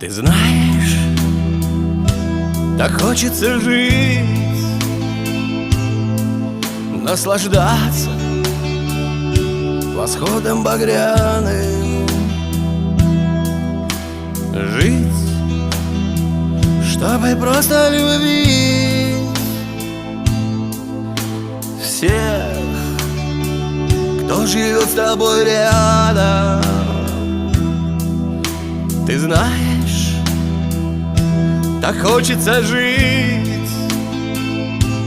Ты знаешь, так хочется жить, наслаждаться восходом багряным, жить, чтобы просто любить всех, кто живет с тобой рядом. Ты знаешь, так хочется жить,